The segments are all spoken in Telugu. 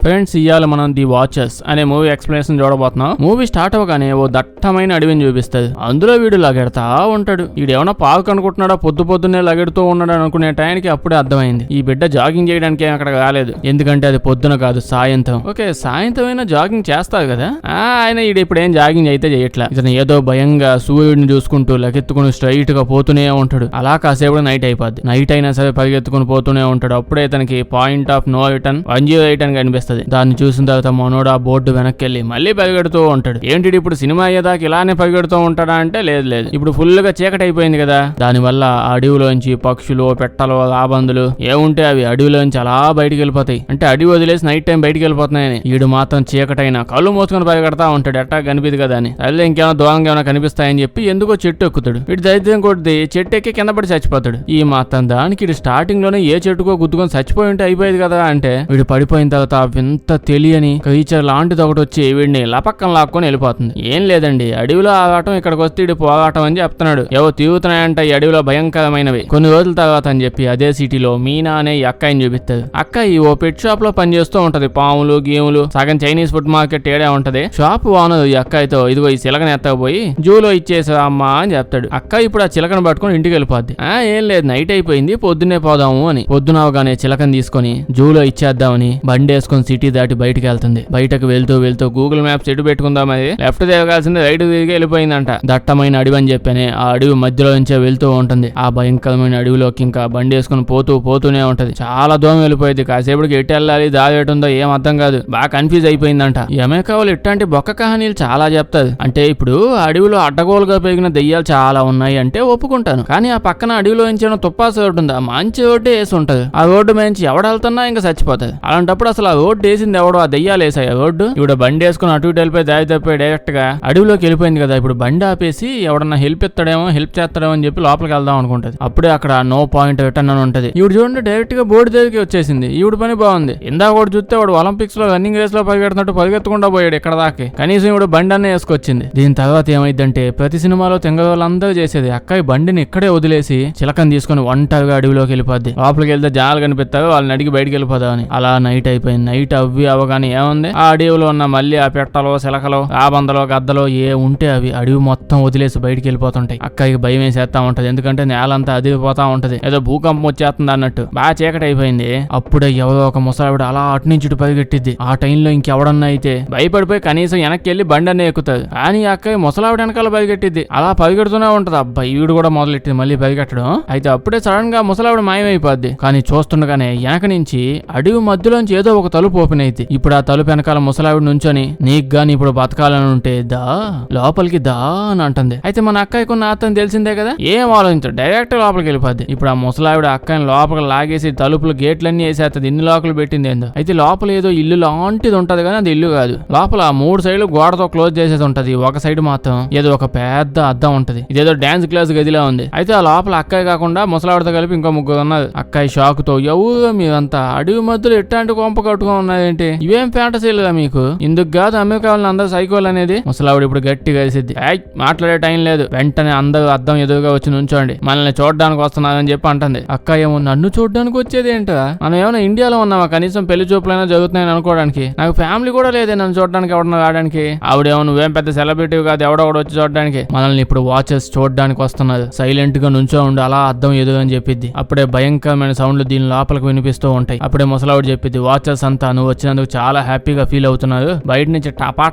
ఫ్రెండ్స్, ఇవాళ మనం ది వాచెస్ అనే మూవీ ఎక్స్ప్లెనేషన్ చూడబోతున్నాం. మూవీ స్టార్ట్ అవ్వగానే ఓ దట్టమైన అడవిని చూపిస్తుంది. అందులో వీడు లగెడతా ఉంటాడు. వీడేమన్నా పార్క్ అనుకుంటున్నాడా, పొద్దున్నే లగెడుతూ ఉన్నాడు అనుకునే టైంకి అప్పుడే అర్థమైంది ఈ బిడ్డ జాగింగ్ చేయడానికి ఏం అక్కడ కాలేదు. ఎందుకంటే అది పొద్దున కాదు, సాయంత్రం. ఓకే, సాయంత్రం అయినా జాగింగ్ చేస్తారు కదా. ఆయన వీడు ఇప్పుడు ఏం జాగింగ్ అయితే చేయట్లా. ఇతను ఏదో భయంగా సూర్యుడిని చూసుకుంటూ లగెత్తుకుని స్ట్రైట్ గా పోతూనే ఉంటాడు. అలా కాసేపు నైట్ అయిపోద్ది. నైట్ అయినా సరే పరిగెత్తుకుని పోతూనే ఉంటాడు. అప్పుడే ఇతనికి పాయింట్ ఆఫ్ నో రిటర్న్ 108 అని కనిపిస్తుంది. దాన్ని చూసిన తర్వాత మనోడు ఆ బోర్డు వెనక్కి వెళ్ళి మళ్ళీ పరిగెడుతూ ఉంటాడు. ఏంటి ఇప్పుడు సినిమా అయ్యేదాకా ఇలానే పరిగెడుతూ ఉంటాడా అంటే లేదు. ఇప్పుడు ఫుల్ గా చీకటి అయిపోయింది కదా. దానివల్ల ఆ అడవిలోంచి పక్షులు, పెట్టలు, రాబందులు ఏముంటే అవి అడవిలోంచి అలా బయటికి వెళ్ళిపోతాయి. అంటే అడవి వదిలేసి నైట్ టైం బయటికి వెళ్ళిపోతున్నాయని. వీడు మాత్రం చీకటైనా కళ్ళు మూసుకొని పరిగెడతా ఉంటాడు. ఎట్టా కనిపిది కదా అని. అదే ఇంకేమైనా దూరంగా ఏమైనా కనిపిస్తాయని చెప్పి ఎందుకో చెట్టు ఎక్కుతాడు. వీడు దరిద్రం కొద్ది చెట్టు ఎక్కి కింద పడి చచ్చిపోతాడు. ఈ మాత్రం దానికి వీడు స్టార్టింగ్ లోనే ఏ చెట్టుకో గుద్దుకొని చచ్చిపోయి ఉంటే అయిపోయేది కదా. అంటే వీడు పడిపోయిన తర్వాత వింత తెలియని క్రీచర్ లాంటిది ఒకటి వచ్చి వీడిని లపక్కన లాక్కొని వెళ్ళిపోతుంది. ఏం లేదండి, అడవిలో ఆగటం ఇక్కడికి వస్తే వీడు పోరాటం అని చెప్తున్నాడు. ఏవో తిరుగుతున్నాయంట ఈ అడవిలో భయంకరమైనవి. కొన్ని రోజుల తర్వాత అని చెప్పి అదే సిటీలో మీనా అనే ఈ అక్కాయిని చూపిస్తుంది. అక్కాయి ఓ పెట్ షాప్ లో పనిచేస్తూ ఉంటది. పాములు, గేములు, సగం చైనీస్ ఫుడ్ మార్కెట్ ఏడే ఉంటది. షాప్ ఓనర్ ఈ అక్కాయితో ఇదిగో ఈ చిలకని ఎత్తకపోయి జూలో ఇచ్చేసా అమ్మా అని చెప్తాడు. అక్క ఇప్పుడు ఆ చిలకను పట్టుకుని ఇంటికి వెళ్ళిపోద్ది. ఏం లేదు, నైట్ అయిపోయింది, పొద్దున్నే పోదాము అని. పొద్దునవగానే చిలకని తీసుకొని జూలో ఇచ్చేద్దామని బండి వేసుకొని సిటీ దాటి బయటికి వెళ్తుంది. బయటకు వెళ్తూ గూగుల్ మ్యాప్స్ ఎటు పెట్టుకుందామని లెఫ్ట్ తిరగాల్సింది రైట్ తిరిగి వెళ్ళిపోయిందంట. దట్టమైన అడవి అని చెప్పని ఆ అడవి మధ్యలో నుంచే వెళ్తూ ఉంటుంది. ఆ భయంకరమైన అడవిలోకి ఇంకా బండి వేసుకుని పోతూనే ఉంటది. చాలా దూరం వెళ్ళిపోయింది. కాసేపటికి ఎటు వెళ్ళాలి, దారి ఎటుందో ఏం అర్థం కాదు. బాగా కన్ఫ్యూజ్ అయిపోయిందంట. అమెరికా వాళ్ళు ఇట్లాంటి బొక్క కహానీలు చాలా చెప్తారు. అంటే ఇప్పుడు అడవిలో అడ్డగోలుగా పెరిగిన దెయ్యాలు చాలా ఉన్నాయి అంటే ఒప్పుకుంటాను. కానీ ఆ పక్కన అడవిలో నుంచి తుప్పాసు రోడ్డు ఉందా, మంచి రోడ్డు వేసి ఉంటది. ఆ రోడ్డు మంచి ఎవడెళ్తున్నా ఇంకా చచ్చిపోతుంది. అలాంటప్పుడు అసలు ఆ రోడ్డు వేసింది ఎవడో, ఆ దెయ్యాలు వేసాయి రోడ్డు. ఇప్పుడు బండి వేసుకుని అటు ఇటు వెళ్ళిపోయి దారి తప్పిపోయి డైరెక్ట్ గా అడవిలోకి వెళ్ళిపోయింది కదా. ఇప్పుడు బండి ఆపేసి ఎవడన్నా హెల్ప్ చేస్తాడేమో అని చెప్పి లోపలికి వెళ్దాం అనుకుంటది. అప్పుడే అక్కడ నో పాయింట్ రిటర్న్ అని ఉంటది. ఇప్పుడు చూడండి డైరెక్ట్ గా బోర్డు దగ్గరికి వచ్చేసింది. ఈవిడ పని బాగుంది. ఇందాక కూడా చూస్తే వాడు ఒలింపిక్స్ లో రన్నింగ్ రేస్ లో పరిగెడుతున్నట్టు పరిగెత్తకుండా పోయాడు ఇక్కడ దాకా. కనీసం ఇప్పుడు బండి అన్న వేసుకొచ్చింది. దీని తర్వాత ఏమైందంటే ప్రతి సినిమాలో తెంగ వాళ్ళందరూ చేసేది, అక్కాయి బండిని ఇక్కడే వదిలేసి చిలకని తీసుకుని ఒంటరిగా అడవిలోకి వెళ్ళిపోద్ది. లోపలికి వెళ్తే జనాలు కనిపిస్తారు, వాళ్ళని అడిగి బయటికి వెళ్ళిపోదామని. అలా నైట్ అయిపోయింది. నైట్ అవగానే ఏముంది, ఆ అడవిలో ఉన్న మళ్ళీ ఆ పెట్టలో, చిలకలో, రాబందలో, గద్దలో ఏ ఉంటే అవి అడవి మొత్తం వదిలేసి బయటికి వెళ్ళిపోతుంటాయి. అక్కడికి భయం వేసేస్తా ఉంటది. ఎందుకంటే నేలంతా అదిరిపోతా ఉంటది. ఏదో భూకంపం వచ్చేస్తుంది అన్నట్టు. బాగా చీకటి అయిపోయింది. అప్పుడే ఎవరో ఒక ముసలావిడ అలా అటు నుంచి ఇటు పరిగెట్టిద్ది. ఆ టైంలో ఇంకెవడన్నా అయితే భయపడిపోయి కనీసం వెనక్కి వెళ్ళి బండి అన్నీ ఎక్కుతుంది. కానీ అక్కయ్య ముసలావిడ వెనకాల పరిగెట్టిద్ది. అలా పరిగెడుతూనే ఉంటది. అబ్బాయి ఈవిడ కూడా మొదలెట్టింది మళ్ళీ పరిగెట్టడం. అయితే అప్పుడే సడన్ గా ముసలావిడ మాయమైపోద్ది. కానీ చూస్తుండగానే వెనక నుంచి అడవి మధ్యలోంచి ఏదో ఒక తలుపు ఓపెన్ అయింది. ఇప్పుడు ఆ తలుపు వెనకాల ముసలావిడ నుంచొని నీకు గాని ఇప్పుడు బతకాలని ఉంటే దా లోపలికి దా అని అంటుంది. అయితే మన అక్కయ్యకు ఉన్న అతను తెలిసిందే కదా, ఏం ఆలోచించాడు, డైరెక్ట్ లోపలికి వెళ్ళిపోద్ది. ఇప్పుడు ఆ ముసలావిడ అక్కని లోపలికి లాగేసి తలుపులు గేట్లన్నీ వేసేస్తుంది. ఇన్ని లోపలు పెట్టింది ఏందో. అయితే లోపల ఏదో ఇల్లు లాంటిది ఉంటది కానీ అది ఇల్లు కాదు. లోపల 3 సైడ్లు గోడతో క్లోజ్ చేసేది ఉంటది. ఒక సైడ్ మాత్రం ఏదో ఒక పెద్ద అద్దం ఉంటది. ఇదేదో డాన్స్ క్లాస్ గదిలా ఉంది. అయితే ఆ లోపల అక్కయ్య కాకుండా ముసలావిడతో కలిపి ఇంకో 3 ఉన్నారు. అక్కయ్య షాక్ తో ఎవరు మీరంతా అడవి మధ్యలో ఎట్లాంటి కొంప కట్టుకుని ఉన్నాయంటే ఇవేం ఫ్యాంటసీలుగా మీకు, ఇందుకు కాదు అమెరికా వాళ్ళని అందరూ సైకోలు అనేది. ముసలావిడ ఇప్పుడు గట్టిగా కలిసిద్ది. మాట్లాడే టైం లేదు, వెంటనే అందరూ అద్దం ఎదురుగా వచ్చి నుంచోండి, మనల్ని చూడడానికి వస్తున్నారని చెప్పి అంటుంది. అక్క ఏమో నన్ను చూడడానికి వచ్చేది ఏంటా, మనం ఏమైనా ఇండియాలో ఉన్నామా, కనీసం పెళ్లి చూపులైనా జరుగుతున్నాయని అనుకోవడానికి, నాకు ఫ్యామిలీ కూడా లేదే నన్ను చూడడానికి ఎవడన్నా రావడానికి, ఆవిడేమో నువ్వేం పెద్ద సెలబ్రిటీ కాదు ఎవడో వచ్చి చూడడానికి, మనల్ని ఇప్పుడు వాచెస్ చూడడానికి వస్తున్నారు, సైలెంట్ గా నుంచో ఉండి అలా అద్దం ఎదురు అని చెప్పిద్ది. అప్పుడే భయంకరమైన సౌండ్లు దీని లోపలికి వినిపిస్తూ ఉంటాయి. అప్పుడే ముసలావిడ చెప్పిద్ది, వాచెస్ అంతా నువ్వు వచ్చినందుకు చాలా హ్యాపీగా ఫీల్ అవుతున్నారు, బయట నుంచి టపా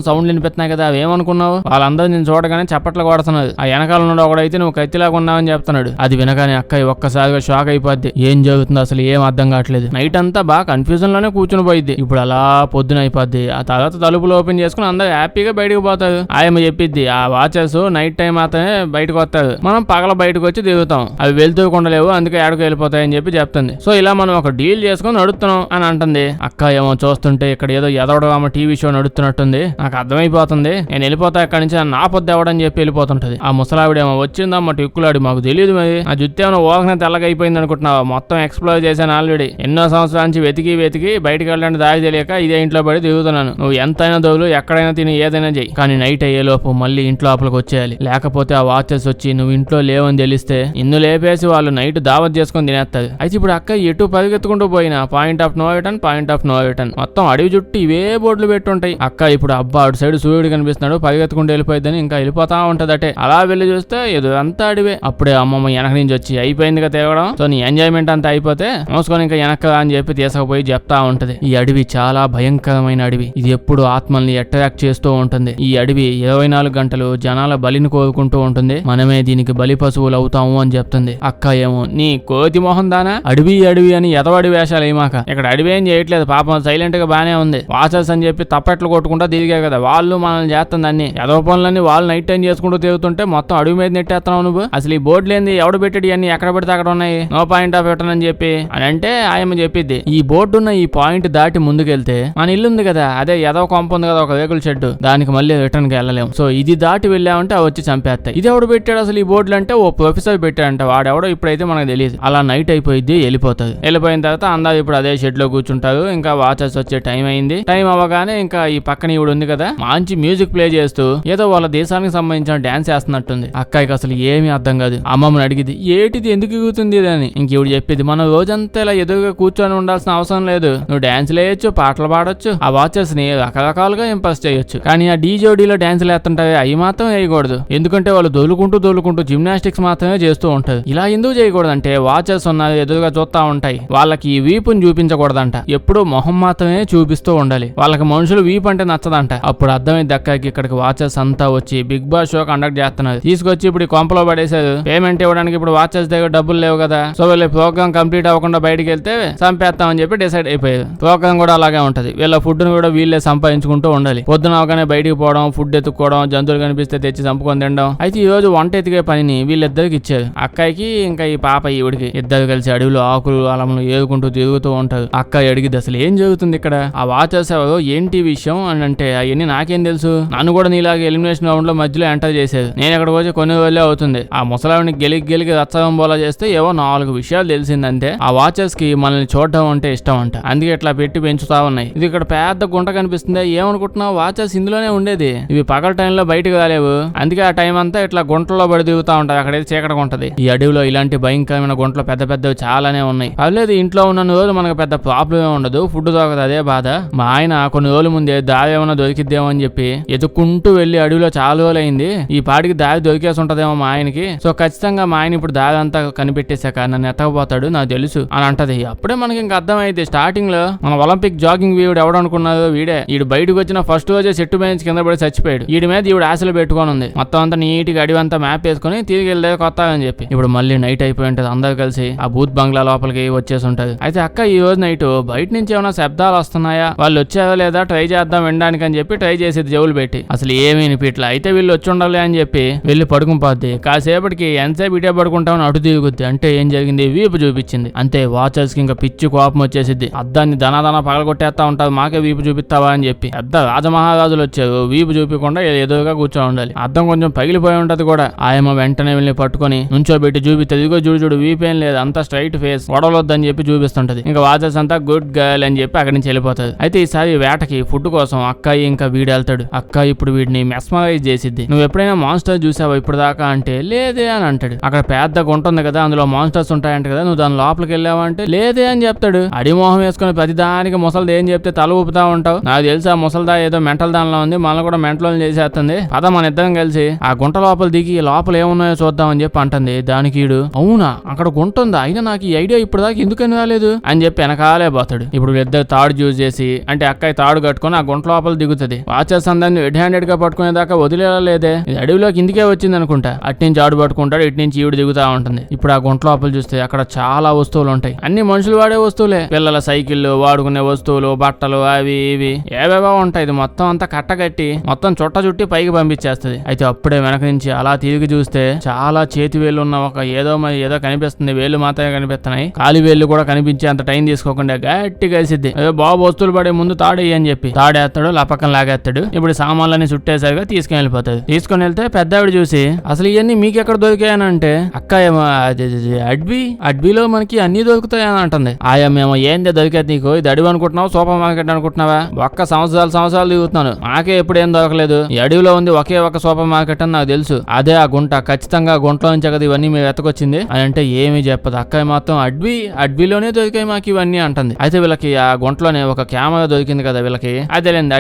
సౌండ్ వినిపిస్తున్నాయి కదా అవేమనుకున్నావు, వాళ్ళందరూ నేను చూడగానే చప్పట్లు కొడుతున్నారు, ఆ వెనకాల నుండి ఒకడైతే నువ్వు కత్తిలాగా ఉన్నావని చెప్తున్నాడు. అది వినగానే అక్కయ్య ఒక్కసారిగా షాక్ అయిపోద్ది. ఏం జరుగుతుందో అసలు ఏం అర్థం కావట్లేదు. నైట్ అంతా బాగా కన్ఫ్యూజన్ లోనే కూర్చుని పోయిద్ది. ఇప్పుడు అలా పొద్దున అయిపోద్ది. ఆ తర్వాత తలుపులు ఓపెన్ చేసుకుని అందరూ హ్యాపీగా బయటకు పోతారు. ఆయమ్మ చెప్పిద్ది, ఆ వాచెస్ నైట్ టైం మాత్రమే బయటకు వస్తారు, మనం పగల బయటకు వచ్చి తిరుగుతాం, అవి వెళ్తూ కొండలేవు అందుకే ఏడకు వెళ్ళిపోతాయని చెప్పి చెప్తుంది. సో ఇలా మనం ఒక డీల్ చేసుకుని నడుస్తున్నాం అని అంటుంది. అక్క ఏమో చూస్తుంటే ఇక్కడ ఏదో ఎదవడమ టీవీ షో నడుస్తున్నట్టుంది, నాకు అర్థమైపోతుంది, నేను వెళ్ళిపోతా ఇక్కడ నుంచి నా పొద్దు ఎవడని చెప్పి వెళ్ళిపోతుంటది. ఆ ముసలావిడేమో వచ్చిందమ్మ టిక్కులాడి, మాకు తెలియదు మరి, ఆ జుత్తేమో ఓకనే తెల్లగా అయిపోయింది అనుకుంటున్నావా, మొత్తం ఎక్స్ప్లోర్ చేశాను ఆల్రెడీ, ఎన్నో సంవత్సరాల నుంచి వెతికి బయటకు వెళ్ళడానికి దారి తెలియక ఇదే ఇంట్లో పడి తిరుగుతున్నాను, నువ్వు ఎంతైనా దోలు ఎక్కడైనా తిని ఏదైనా చెయ్యి, కానీ నైట్ అయ్యేలోపు మళ్ళీ ఇంట్లో లోపలికి వచ్చేయాలి, లేకపోతే ఆ వాచెస్ వచ్చి నువ్వు ఇంట్లో లేవని తెలిస్తే ఇన్ను లేపేసి వాళ్ళు నైట్ దావత్ చేసుకొని తినేస్తారు. అయితే ఇప్పుడు అక్క ఎటు పరిగెత్తుకుంటూ పోయినా point of of no return. మొత్తం అడవి చుట్టూ ఇవే బోర్డులు పెట్టుంటాయి. అక్క ఇప్పుడు అబ్బా అటు సైడ్ సూర్యుడు కనిపిస్తున్నాడు, పరిగెత్తుకుంటూ వెళ్ళిపోయిందని ఇంకా వెళ్ళిపోతా ఉంటది. అటే అలా వెళ్ళి చూస్తే ఎదురంతా అడివే. అప్పుడే అమ్మమ్మ వెనక నుంచి వచ్చి అయిపోయిందిగా తిరగడం, సో నీ ఎంజాయ్మెంట్ అంతా అయిపోతే మోసుకొని ఇంకా వెనక అని చెప్పి తీసుకుపోయి చెప్తా ఉంటది. ఈ అడవి చాలా భయంకరమైన అడవి. ఇది ఎప్పుడు ఆత్మల్ని అట్రాక్ట్ చేస్తూ ఉంటుంది. ఈ అడవి 24 గంటలు జనాల బలిని కోరుకుంటూ ఉంటుంది. మనమే దీనికి బలి పశువులు అవుతాము అని చెప్తుంది. అక్క ఏమో నీ కోతి మొహం దానా, అడవి అడవి అని ఎదవడి వేషాలు ఏమాక. ఇక్కడ అడవి ఏం చేయట్లేదు పాపం, సైలెంట్ గా బానే ఉంది. వాచర్స్ అని చెప్పి తప్పట్లు కొట్టుకుంటా తిరిగా కదా, వాళ్ళు మనల్ని చేస్తుంది అన్ని ఎదవ పనులన్నీ వాళ్ళు నైట్ టైం చేసుకుంటూ తిరుగుతుంటే మొత్తం అడవి మీద నెట్టేస్తున్నావు నువ్వు. అసలు ఈ బోర్డు లేని ఎవడు పెట్టాడు అన్ని, ఎక్కడ పెడితే అక్కడ ఉన్నాయి, నో పాయింట్ ఆఫ్ రిటర్న్ అని చెప్పి అని అంటే ఆయమ్మ చెప్పిద్ది. ఈ బోర్డు ఉన్న ఈ పాయింట్ దాటి ముందుకెళ్తే మన ఇల్లు ఉంది కదా, అదే ఎదవ కొంప ఉంది కదా ఒక రేకుల షెడ్, దానికి మళ్ళీ రిటర్న్ కి వెళ్ళలేము. సో ఇది దాటి వెళ్ళామంటే అవి వచ్చి చంపేస్తాయి. ఇది ఎవడు పెట్టాడు అసలు ఈ బోర్డులు అంటే, ఓ ప్రొఫెసర్ పెట్టాడంట. వాడెవడో ఇప్పుడైతే మనకు తెలియదు. అలా నైట్ అయిపోయింది, వెళ్ళిపోతుంది. వెళ్ళిపోయిన తర్వాత అందరూ ఇప్పుడు అదే షెడ్ లో కూర్చుంటారు. ఇంకా వాచర్స్ వచ్చే టైం అయింది. టైం అవ్వగానే ఇంకా ఈ పక్కన ఇవిడు ఉంది కదా, మంచి మ్యూజిక్ ప్లే చేస్తూ ఏదో వాళ్ళ దేశానికి సంబంధించిన డాన్స్ చేస్తున్నట్టుంది. అక్కకి అసలు ఏమీ అర్థం కాదు. అమ్మమ్మని అడిగింది ఏటిది ఎందుకు ఎగుతుంది అని. ఇంక ఇవిడు చెప్పింది మనం రోజంతా ఇలా ఎదురుగా కూర్చొని ఉండాల్సిన అవసరం లేదు, నువ్వు డాన్స్ లేయొచ్చు, పాటలు పాడొచ్చు, ఆ వాచర్స్ ని రకరకాలుగా ఇంప్రెస్ చేయొచ్చు. కానీ ఆ డీజోడీలో డాన్సులు వేస్తుంటాయి అవి మాత్రం వేయకూడదు, ఎందుకంటే వాళ్ళు దొలుకుంటూ జిమ్నాస్టిక్స్ మాత్రమే చేస్తూ ఉంటారు. ఇలా ఎందుకు చేయకూడదు అంటే వాచర్స్ ఉన్నారు ఎదురుగా చూస్తా ఉంటాయి, వాళ్ళకి ఈ వీపుని చూపించకూడదంట, ఎప్పుడూ మొహం మాత్రమే చూపిస్తూ ఉండాలి. వాళ్ళకి మనుషులు వీపు అంటే నచ్చదంట. అప్పుడు అర్థమైంది అక్కకి ఇక్కడికి వాచర్స్ అంతా వచ్చి బిగ్ బాస్ షో కండక్ట్ చేస్తున్నారు. తీసుకొచ్చి ఇప్పుడు కొంపలో పడేశారు. పేమెంట్ ఇవ్వడానికి ఇప్పుడు వాచర్స్ దగ్గర డబ్బులు లేవు కదా, సో వీళ్ళ ప్రోగ్రామ్ కంప్లీట్ అవ్వకుండా బయటికి వెళ్తే చంపేస్తామని చెప్పి డిసైడ్ అయిపోయారు. ప్రోగ్రామ్ కూడా అలాగే ఉంటది. వీళ్ళ ఫుడ్ ను కూడా వీళ్ళే సంపాదించుకుంటూ ఉండాలి. పొద్దున అవగానే బయటికి పోవడం, ఫుడ్ ఎత్తుక్కోవడం, జంతువులు కనిపిస్తే తెచ్చి చంపుకొని తినడం. అయితే ఈ రోజు వంట ఎతికే పనిని వీళ్ళిద్దరికి ఇచ్చారు, అక్కకి ఇంకా ఈ పాప ఈవిడికి. ఇద్దరు కలిసి అడవిలో ఆకులు అలములు ఏరుకుంటూ తిరుగుతూ ఉంటారు. అక్క అడిగిద్ది అసలు ఏం జరుగుతుంది ఇక్కడ, ఆ వాచర్స్ ఎవరు ఏంటి విషయం అని అంటే అవన్నీ నాకేం తెలుసు, నన్ను కూడా నీలాగే ఎలిమినేషన్ రౌండ్ లో మధ్యలో ఎంటర్ చేసేది, నేను ఎక్కడికి వచ్చి కొన్ని రోజులే అవుతుంది. ఆ ముసలావిని గెలికి రచ్చం బోలా చేస్తే ఏవో 4 విషయాలు తెలిసిందంటే ఆ వాచర్స్ కి మనల్ని చూడడం అంటే ఇష్టం అంట, అందుకే ఇట్లా పెట్టి పెంచుతా ఉన్నాయి. ఇది ఇక్కడ పెద్ద గుంట కనిపిస్తుంది, ఏమనుకుంటున్నావు వాచర్స్ ఇందులోనే ఉండేది, ఇవి పగల టైంలో బయటకు రాలేవు, అందుకే ఆ టైం అంతా ఇట్లా గుంటల్లో పడి దిగుతా ఉంటాయి, అక్కడైతే చీకటిగా ఉంటది. ఈ అడవిలో ఇలాంటి భయంకరమైన గుంటలు పెద్ద పెద్దవి చాలానే ఉన్నాయి. పర్లేదు ఇంట్లో ఉన్న రోజు మనకు పెద్ద ప్రాబ్లం ఉండదు, ఫుడ్ దొరకదు అదే బాధ. మా ఆయన కొన్ని రోజుల ముందే దారి ఏమైనా దొరికిద్దేమో అని చెప్పి ఎదుక్కుంటూ వెళ్లి అడవిలో చాలా రోజులు అయింది, ఈ పాటికి దారి దొరికేసి ఉంటదేమో మా ఆయనకి, సో ఖచ్చితంగా మా ఆయన ఇప్పుడు దారి అంతా కనిపెట్టేశాక నన్ను ఎత్తకపోతాడు నాకు తెలుసు అని అంటది. అప్పుడే మనకి ఇంకా అర్థమైంది స్టార్టింగ్ లో మన ఒలింపిక్ జాగింగ్ వీడు ఎవడనుకున్నారు, వీడే. వీడు బయటకు వచ్చిన ఫస్ట్ రోజే చెట్టు మీద కింద పడి చచ్చిపోయాడు. వీడి మీద ఈవిడ ఆశలు పెట్టుకొని ఉంది, మొత్తం అంతా నీట్ గా అడవి అంతా మ్యాప్ వేసుకుని తిరిగి వెళ్ళే కొత్త అని చెప్పి. ఇప్పుడు మళ్ళీ నైట్ అయిపోయి ఉంటది, అందరు కలిసి ఆ బూత్ బంగ్లా లోపలికి వచ్చేసి ఉంటది. అయితే అక్క ఈ రోజు నైట్ బయట నుంచి ఏమైనా శబ్దాలు వస్తున్నాయా, వాళ్ళు వచ్చారో లేదా ట్రై చేద్దాం వినడానికి అని చెప్పి ట్రై చేసేది చెవులు పెట్టి, అసలు ఏమీ వినిపిట్లా. అయితే వీళ్ళు వచ్చి ఉండాలి అని చెప్పి వెళ్ళి పడుకుని కాసేపటికి ఎంతసేపు ఇటే పడుకుంటామని అటు తిరుగుద్ది. అంటే ఏం జరిగింది, వీపు చూపించింది. అంతే వాచర్స్ కి ఇంకా పిచ్చి కోపం వచ్చేసిద్ది, అద్దాన్ని దనాదన పగలగొట్టేస్తా ఉంటారు, మాకే వీపు చూపిస్తావా అని చెప్పి. పెద్ద రాజమహారాజులు వచ్చారు, వీపు చూపించకుండా ఎదురుగా కూర్చో ఉండాలి. అద్దం కొంచెం పగిలిపోయి ఉంటది కూడా. ఆయమ్మ వెంటనే వెళ్ళి పట్టుకొని నుంచోబెట్టి చూపిస్తుంది, ఇదిగో చూడు వీపేం లేదు, అంతా స్ట్రైట్ ఫేస్, గొడవలొద్దని చెప్పి చూపిస్తుంటది. ఇంకా వాచర్స్ అంతా గుడ్ గర్ల్ అని చెప్పి అక్కడి నుంచి వెళ్ళిపోతుంది. అయితే ఈసారి వేటకి ఫుడ్ కోసం అక్కాయి ఇంకా వీడు వెళ్తాడు. అక్క ఇప్పుడు వీడిని మెస్మరైజ్ చేసిద్ది. నువ్వు ఎప్పుడైనా మాన్స్టర్ చూసావా ఇప్పుడు దాకా అంటే లేదే అని అంటాడు. అక్కడ పెద్ద గుంట ఉంది కదా, అందులో మాన్స్టర్స్ ఉంటాయంట కదా, నువ్వు దాని లోపలికి వెళ్ళావా అంటే లేదే అని చెప్తాడు. అడిమోహం వేసుకుని ప్రతిదానికి ముసలిది ఏం చెప్తే తల ఊపుతా ఉంటావు, నాకు తెలుసు ఆ ముసలిదా ఏదో మెంటల్ దానిలో ఉంది, మనల్ని కూడా మెంటల్ చేసేస్తుంది, పద మన ఇద్దరం కలిసి ఆ గుంట లోపల దిగి లోపల ఏమున్నాయో చూద్దాం అని చెప్పి అంటుంది. దానికి ఈడు అవునా అక్కడ గుంట ఉందా, అయినా నాకు ఈ ఐడియా ఇప్పుడు దాకా ఎందుకని రాలేదు అని చెప్పి వెనకాలే పోతాడు. ఇప్పుడు ఇద్దరు తాడు యూజ్ చేసి అంటే అక్కయ్య తాడు కట్టుకుని ఆ గుంట లోపల దిగుతుంది. వాచర్స్ అందరిని రెడ్ హ్యాండెడ్ గా పట్టుకునేదాకా వదిలేలేదే, ఇది అడవిలోకి ఇందుకే వచ్చింది అనుకుంటా. అటు నుంచి ఆడు పట్టుకుంటాడు, ఇటు నుంచి ఈవిడ దిగుతా ఉంటుంది. ఇప్పుడు ఆ గుంట లోపల చూస్తే అక్కడ చాలా వస్తువులు ఉంటాయి, అన్ని మనుషులు వాడే వస్తువులే, పిల్లల సైకిళ్ళు, వాడుకునే వస్తువులు, బట్టలు, అవి ఇవి ఏవేవో ఉంటాయి. ఇది మొత్తం అంతా కట్టగట్టి మొత్తం చుట్టి పైకి పంపించేస్తుంది. అయితే అప్పుడే వెనక నుంచి అలా తిరిగి చూస్తే చాలా చేతి వేళ్ళు ఉన్న ఒక ఏదో కనిపిస్తుంది, వేళ్ళు మాత్రమే కనిపిస్తున్నాయి, కాలి వేళ్ళు కూడా కనిపించే అంత టైం తీసుకోకుండా గట్టి కలిసిద్ది. అదే బాబు వస్తువులు పడే ముందు తాడేయి అని చెప్పి తాడేస్తాడు, పక్కన లాగేస్తాడు. ఇప్పుడు సామాన్లన్నీ చుట్టేసరిగా తీసుకుని వెళ్ళిపోతుంది. తీసుకుని వెళ్తే పెద్దవిడ చూసి అసలు ఇవన్నీ మీకెక్కడ దొరికాయనంటే అక్క ఏమో అడ్బీలో మనకి అన్ని దొరుకుతాయని అంటుంది. ఆయమేమో ఏందే దొరికేది నీకు, ఇది అడవి అనుకుంటున్నావు సూపర్ మార్కెట్ అనుకుంటున్నావా, ఒక్క సంవత్సరాలు దిగుతున్నాను, నాకే ఎప్పుడు ఏం దొరకలేదు, ఈ అడవిలో ఉంది ఒకే ఒక సూపర్ మార్కెట్ అని నాకు తెలుసు, అదే ఆ గుంట, ఖచ్చితంగా గుంటలో నుంచి కదా ఇవన్నీ మీరు ఎత్తకొచ్చింది అని అంటే ఏమీ చెప్పదు. అక్క మాత్రం అడ్బీలోనే దొరికాయి మాకు ఇవన్నీ అంటుంది. అయితే వీళ్ళకి కి ఆ గుంటలోనే ఒక కెమెరా దొరికింది కదా వీళ్ళకి, అదేలేండి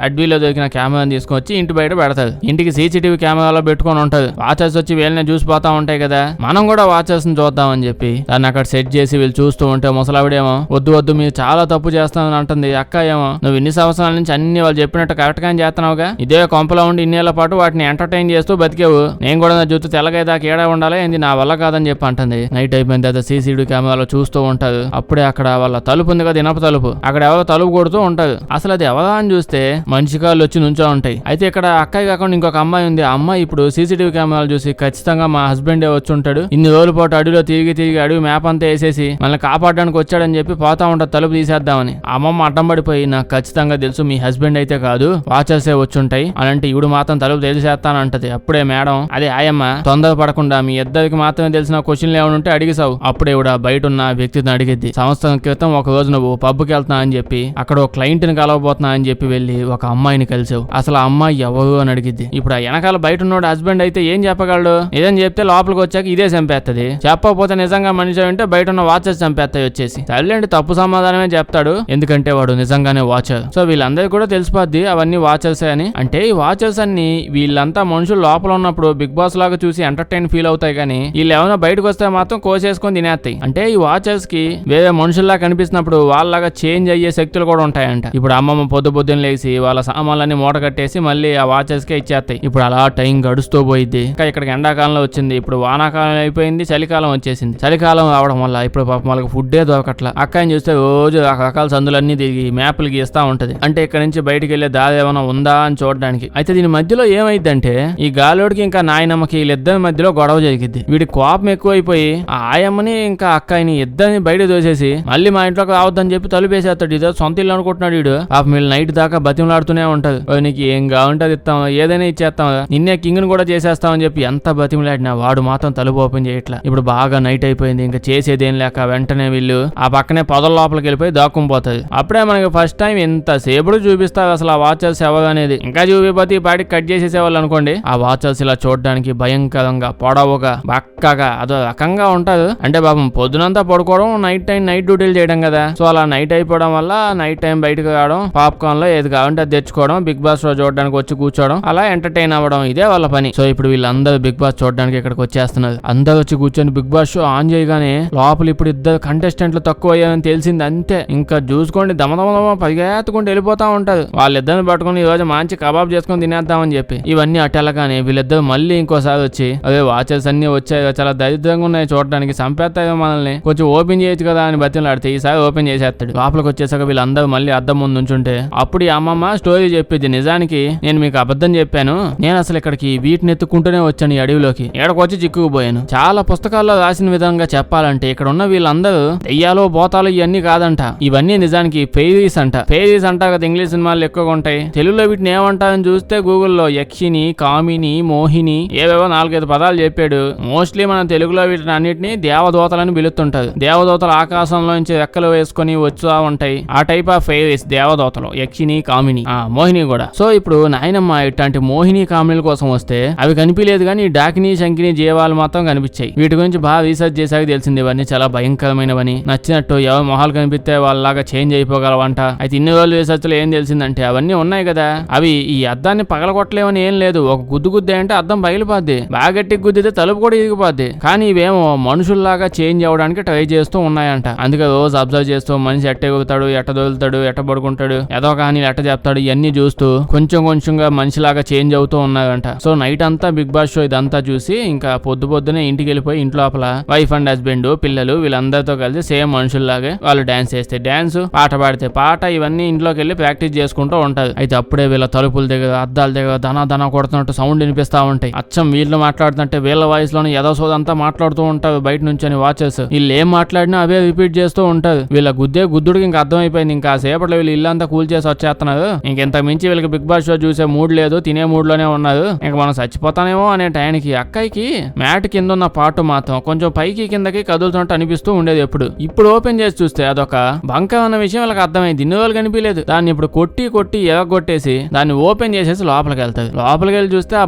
అడ్వీలో దొరికిన కెమెరాని తీసుకొచ్చి ఇంటి బయట పెడతారు. ఇంటికి సీసీటీవీ కెమెరాలో పెట్టుకొని ఉంటది. వాచర్స్ వచ్చి వీళ్ళని చూసిపోతా ఉంటాయి కదా, మనం కూడా వాచర్స్ ని చూద్దామని చెప్పి దాన్ని అక్కడ సెట్ చేసి వీళ్ళు చూస్తూ ఉంటే ముసలావిడేమో వద్దు మీరు చాలా తప్పు చేస్తామని అంటుంది. అక్క ఏమో నువ్వు ఇన్ని సంవత్సరాల నుంచి అన్ని వాళ్ళు చెప్పినట్టు కరెక్ట్ గా చేస్తున్నావుగా, ఇదే కొంపలో ఉండి ఇన్నేళ్ల పాటు వాటిని ఎంటర్టైన్ చేస్తూ బతికేవు, నేను కూడా నా జుట్టు తెల్లగా దాకా ఏడా ఉండాలి, ఏంది నా వల్ల కాదని చెప్పి అంటుంది. నైట్ అయిపోయిన తర్వాత సీసీటీవీ కెమెరాలో చూస్తూ ఉంటారు. అప్పుడే అక్కడ వాళ్ళ తలుపు ఉంది కదా, ఇనప తలుపు, అక్కడ ఎవరో తలుపు కొడుతూ ఉంటారు. అసలు అది ఎవరా అని చూస్తే మనిషి కాళ్ళు వచ్చి నుంచో ఉంటాయి. అయితే ఇక్కడ అక్కయ్య కాకుండా ఇంకొక అమ్మాయి ఉంది. ఆ అమ్మాయి ఇప్పుడు సీసీటీవీ కెమెరాలు చూసి ఖచ్చితంగా మా హస్బెండే వచ్చి ఉంటాడు, ఇన్ని రోజుల పాటు అడవిలో తిరిగి అడవి మ్యాప్ అంతా వేసేసి మనల్ని కాపాడడానికి వచ్చాడని చెప్పి పోతా ఉంటారు తలుపు తీసేద్దామని. అమ్మమ్మ అడ్డం పడిపోయి నాకు ఖచ్చితంగా తెలుసు మీ హస్బెండ్ అయితే కాదు వాచర్సే వచ్చుంటాయి అలాంటి ఇవిడు మాత్రం తలుపు తెలిసేస్తానంటది. అప్పుడే మేడం అదే ఆయమ్మ తొందర పడకుండా మీ ఇద్దరికి మాత్రమే తెలిసిన క్వశ్చన్లు ఏమైనా ఉంటే అడిగిసావు. అప్పుడే కూడా బయట ఉన్న వ్యక్తిని అడిగిద్ది. సంవత్సరం క్రితం ఒక రోజు నువ్వు పబ్కి వెళ్తున్నా అని చెప్పి అక్కడ ఒక క్లయింట్ ని కలవబోతున్నా అని చెప్పి వెళ్ళి ఒక అమ్మాయిని కలిసావు, అసలు ఆ అమ్మాయి ఎవరు అని అడిగిద్ది. ఇప్పుడు ఆ వెనకాల బయట ఉన్నోడు హస్బెండ్ అయితే ఏం చెప్పగలడు, నిజం చెప్తే లోపలికి వచ్చాక ఇదే చంపేస్తుంది, చెప్పకపోతే నిజంగా మనిషి అంటే బయట ఉన్న వాచర్స్ చంపేస్తాయి వచ్చేసి. సర్లేండి తప్పు సమాధానమే చెప్తాడు, ఎందుకంటే వాడు నిజంగానే వాచర్. సో వీళ్ళందరికీ కూడా తెలిసిపోద్ది అవన్నీ వాచర్సే అని. అంటే ఈ వాచర్స్ అన్ని వీళ్ళంతా మనుషులు లోపల ఉన్నప్పుడు బిగ్ బాస్ లాగా చూసి ఎంటర్టైన్ ఫీల్ అవుతాయి, కానీ వీళ్ళు ఏమైనా బయటకు వస్తే మాత్రం కోసేసుకొని తినేస్తాయి. అంటే ఈ వాచర్స్ కి వేరే మనుషుల్లా కనిపిస్తున్నప్పుడు వాళ్ళలాగా చేంజ్ అయ్యే శక్తులు కూడా ఉంటాయంట. ఇప్పుడు అమ్మమ్మ పొద్దున లేసి వాళ్ళ సామాన్లన్నీ మూట కట్టేసి మళ్ళీ ఆ వాచర్స్ కే ఇచ్చేస్తాయి. ఇప్పుడు అలా టైం గడుస్తూ పోయిద్ది. ఇంకా ఇక్కడికి ఎండాకాలంలో వచ్చింది, ఇప్పుడు వానాకాలం అయిపోయింది, చలికాలం వచ్చేసింది. చలికాలం రావడం వల్ల ఇప్పుడు పాపం వాళ్ళకి ఫుడ్డే దొరకట్లా. అక్కని చూస్తే రోజు రకరకాల సందులన్నీ తిరిగి మ్యాప్లు గీస్తా ఉంటది, అంటే ఇక్కడ నుంచి బయటికి వెళ్లే దారి ఏమైనా ఉందా అని చూడడానికి. అయితే దీని మధ్యలో ఏమైందంటే ఈ గాలోడికి ఇంకా నాయనమ్మకి వీళ్ళిద్దరి మధ్యలో గొడవ జరిగిద్ది. వీడి కోపం ఎక్కువైపోయి ఆ ఆయమ్మని ఇంకా అక్కని ఇద్దరిని బయట దోసేసి మళ్ళీ మా ఇంట్లోకి రావద్దని చెప్పి తలుపేసేస్తాడు. ఇదో సొంత ఇల్లు అనుకుంటున్నాడు వీడు. పాపం వీళ్ళు నైట్ దాకా బతిమలాడుతూనే ఉంటది, నీకు ఏం కావాలంటే అది ఇస్తాం, ఏదైనా ఇచ్చేస్తాం, నిన్నే కింగ్ ని కూడా చేసేస్తామని చెప్పి ఎంత బతిమలాడినా వాడు మాత్రం తలుపు ఓపెన్ చేయట్లా. ఇప్పుడు బాగా నైట్ అయిపోయింది, ఇంకా చేసేదేం లేక వెంటనే వీళ్ళు ఆ పక్కనే పొదల లోపలికి వెళ్ళిపోయి దాక్కుపోతుంది. అప్పుడే మనకి ఫస్ట్ టైం ఎంత సేపుడు చూపిస్తారు అసలు ఆ వాచర్స్ ఎవరు అనేది. ఇంకా చూపిపోతే ఈ పాటికి కట్ చేసేసేవాళ్ళు అనుకోండి. ఆ వాచర్స్ ఇలా చూడడానికి భయంకరంగా పొడవుగా బక్కగా అదో రకంగా ఉంటారు. అంటే పాపం పొద్దునంతా పడుకోవడం, నైట్ టైం నైట్ డ్యూటీలు చేయడం కదా. సో అలా నైట్ అయిపోవడం వల్ల నైట్ టైం బయటకు రావడం, పాప్కార్న్ లో ఏది కావాలంటే అది తెచ్చుకోవడం, బిగ్ బాస్ షో చూడడానికి వచ్చి కూర్చోవడం, అలా ఎంటర్టైన్ అవ్వడం, ఇదే వాళ్ళ పని. సో ఇప్పుడు వీళ్ళందరూ బిగ్ బాస్ చూడడానికి ఇక్కడికి వచ్చేస్తున్నారు. అందరూ వచ్చి కూర్చొని బిగ్ బాస్ షో ఆన్ చేయగానే లోపల ఇప్పుడు ఇద్దరు కంటెస్టెంట్లు తక్కువ అయ్యారని తెలిసింది అంతే. ఇంకా చూసుకోండి దమదమ పరిగెత్తుకుంటూ వెళ్ళిపోతా ఉంటారు. వాళ్ళిద్దరిని పట్టుకుని ఈ రోజు మంచి కబాబ్ చేసుకుని తినేద్దామని చెప్పి. ఇవన్నీ అటెలగానే వీళ్ళిద్దరు మళ్ళీ ఇంకోసారి వచ్చి అదే వాచర్స్ అన్ని వచ్చాయి, చాలా దరిద్రంగా ఉన్నాయి చూడడానికి, చంపేస్తాయో మనల్ని, కొంచెం ఓపెన్ చేయొచ్చు కదా అని బతిలాడితే ఈసారి ఓపెన్ చేసేస్తాడు. లోపలికి వచ్చేసాక వీళ్ళందరూ మళ్ళీ అద్దం ముందు ఉంచుంటే అప్పుడు ఈ అమ్మమ్మ స్టోరీ చెప్పేది, నిజానికి నేను మీకు అబద్ధం చెప్పాను, నేను అసలు ఇక్కడికి వీటిని ఎత్తుకుంటూనే వచ్చాను ఈ అడవిలోకి, ఎక్కడికొచ్చి చిక్కుకుపోయాను. చాలా పుస్తకాల్లో రాసిన విధంగా చెప్పాలంటే ఇక్కడ ఉన్న వీళ్ళందరూ దెయ్యాలు బోతాలు ఇవన్నీ కాదంట, ఇవన్నీ నిజానికి ఫెయిరీస్ అంట. ఫెయిరీస్ అంటా కదా ఇంగ్లీష్ సినిమాలు ఎక్కువగా ఉంటాయి, తెలుగులో వీటిని ఏమంటారని చూస్తే గూగుల్లో యక్షిని, కామిని, మోహిని ఏవేవో 4-5 పదాలు చెప్పాడు. మోస్ట్లీ మనం తెలుగులో వీటిని అన్నిటిని దేవదూతలని పిలుస్తుంటారు. దేవదూతలు ఆకాశంలో నుంచి రెక్కలు వేసుకుని వచ్చా ఉంటాయి, ఆ టైప్ ఆఫ్ ఫెయిరీస్ దేవదూతలు, యక్షిని, కామిని, మోహిని కూడా. సో ఇప్పుడు నాయనమ్మ ఇట్లాంటి మోహిని కామినిల కోసం వస్తే అవి కనిపించలేదు, కానీ డాకిని, శంకిని జీవాలు మాత్రం కనిపించాయి. వీటి గురించి బాగా రీసెర్చ్ చేశాక తెలిసింది ఇవన్నీ చాలా భయంకరమైనవని, నచ్చినట్టు ఎవరి మొహాలు కనిపిస్తే వాళ్ళలాగా చేంజ్ అయిపోగలవంట. అయితే ఇన్ని రోజులు రీసెర్చ్ లో ఏం తెలిసిందంటే అవన్నీ ఉన్నాయి కదా, అవి ఈ అద్దాన్ని పగలగొట్టలేవని ఏం లేదు, ఒక గుద్దే అంటే అద్దం పగిలిపోద్ది, బాగా గట్టి గుద్దితే తలుపు కూడా ఇరిగిపోద్ది. కానీ ఇవేమో మనుషుల్లాగా చేంజ్ అవ్వడానికి ట్రై చేస్తూ ఉన్నాయంట. అందుకే రోజు అబ్జర్వ్ చేస్తూ మనిషి ఎట్ట ఎగుతాడు, ఎట్ట దొరుకుతాడు, ఎట్ట పడుకుంటాడు, ఏదో కానీ ఎట్ట చెప్తాడు, ఇవన్నీ చూస్తూ కొంచెంగా మనిషిలాగా చేంజ్ అవుతూ ఉన్నాయంట. సో నైట్ అంతా బిగ్ బాస్ షో ఇదంతా చూసి ఇంకా పొద్దునే ఇంటికి వెళ్ళిపోయి ఇంటి లోపల వైఫ్ అండ్ హస్బెండ్, పిల్లలు వీళ్ళందరితో కలిసి సేమ్ మనుషుల్లాగే వాళ్ళు డాన్స్ చేస్తే డాన్స్, పాట పాడితే పాట, ఇవన్నీ ఇంట్లోకి వెళ్ళి ప్రాక్టీస్ చేసుకుంటూ ఉంటారు. అయితే అప్పుడే వీళ్ళ తలుపుల దగ్గర, అద్దాల దగ్గర దన కొడుతున్నట్టు సౌండ్ వినిపిస్తా ఉంటాయి. అచ్చం వీళ్ళు మాట్లాడుతుంటే వీళ్ళ వాయిస్ లోనే ఏదో సోదంతా మాట్లాడుతూ ఉంటారు బయట నుంచి అని వాచెస్. వీళ్ళు ఏం మాట్లాడినా అవే రిపీట్ చేస్తూ ఉంటారు. వీళ్ళ గుద్దుడికి ఇంకా అర్థమైపోయింది, ఇంకా సేపట్లో వీళ్ళు ఇల్లంతా కూల్ చేసి వచ్చేస్తున్నారు, ఇంకెంత మించి వీళ్ళకి బిగ్ బాస్ షో చూసే మూడ్ లేదు, తినే మూడ్ లోనే ఉన్నారు, ఇంక మనం చచ్చిపోతానేమో అనే టైంకి అక్కయ్యకి మ్యాట్ కింద ఉన్న పాటు మాత్రం కొంచెం పైకి కిందకి కదులుతున్నట్టు అనిపిస్తూ ఉండేది. ఇప్పుడు ఓపెన్ చేసి చూస్తే అదొక బంక అన్న విషయం వాళ్ళకి అర్థమైంది. ఇన్ని రోజులు కనిపించలేదు, దాన్ని ఇప్పుడు కొట్టి ఎగగొట్టేసి దాన్ని ఓపెన్ చేసేసి లోపలికి వెళ్తాది. లోపలికి వెళ్ళి చూస్తే ఆ